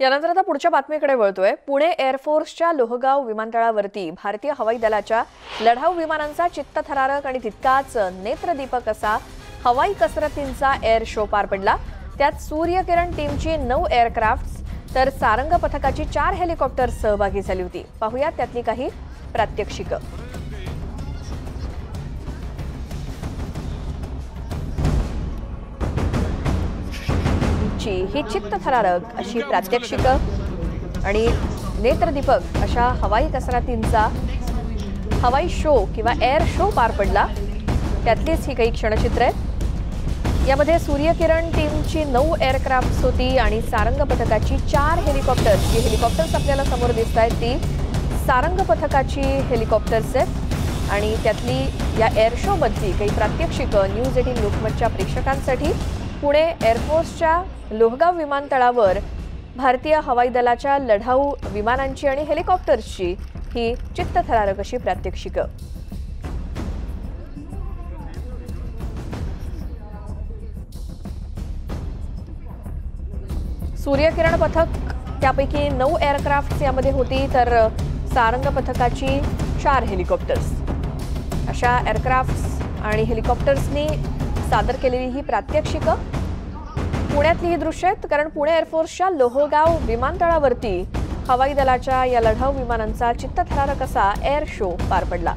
यानंतर आता पुढच्या बातमीकडे वळतोय। पुणे एअरफोर्सच्या लोहगाव विमानतळावरती भारतीय हवाई दलाच्या लढाऊ विमानांचा चित्तथरारक आणि तितकाच नेत्रदीपक असा हवाई कसरतींचा एअर शो पार पडला। त्यात सूर्यकिरण टीमची 9 एअरक्राफ्ट्स तर सारंग पथकाची 4 हेलिकॉप्टर्स सहभागी झाली होती। पाहूया त्यातली काही प्रात्यक्षिकं। ही चित्तथरारक अशी प्रात्यक्षिकं आणि नेत्रदीपक अशा हवाई कसरतींचा हवाई शो किंवा एअर शो पार पडला। त्यातलीच ही काही क्षणचित्र आहेत। यामध्ये सूर्यकिरण टीमची 9 एअरक्राफ्ट्स होती आणि सारंग पथकाची 4 हेलिकॉप्टर्स। जी हेलिकॉप्टर्स आपल्याला समोर दिसत आहेत ती सारंग पथकाची हेलिकॉप्टर्स आहेत आणि त्यातली या एअर शो मधली काही प्रात्यक्षिकं न्यूज 18 लोकमतच्या प्रेक्षकांसाठी। पुणे एअरफोर्सच्या लोहगाव विमानतळावर भारतीय हवाई दलाच्या लढाऊ विमानांची आणि हेलिकॉप्टर्सची ही चित्तथरारक अशी प्रात्यक्षिकं। सूर्यकिरण पथक त्यापैकी 9 एअरक्राफ्ट्स यामध्ये होती तर सारंग पथकाची 4 हेलिकॉप्टर्स। अशा एअरक्राफ्ट्स आणि हेलिकॉप्टर्सनी सादर केलेली ही प्रात्यक्षिकं पुण्यातली ही दृश्य आहेत। कारण पुणे एअरफोर्सच्या लोहगाव विमानतळावरती हवाई दलाच्या या लढाऊ विमानांचा चित्तथरारक असा एअर शो पार पडला।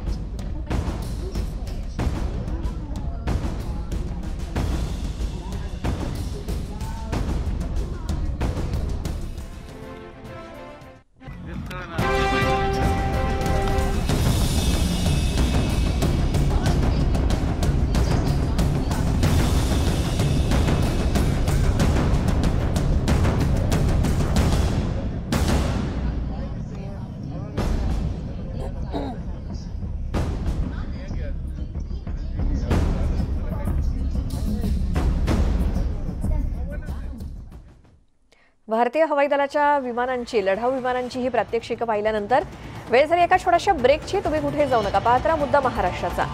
भारतीय हवाई दलाच्या विमानांची लढाऊ विमानांची ही प्रात्यक्षिकं पाहिल्यानंतर वेळ झाली एका छोट्याशा ब्रेकची। तुम्ही कुठे जाऊ नका, पाहत राहा मुद्दा महाराष्ट्राचा।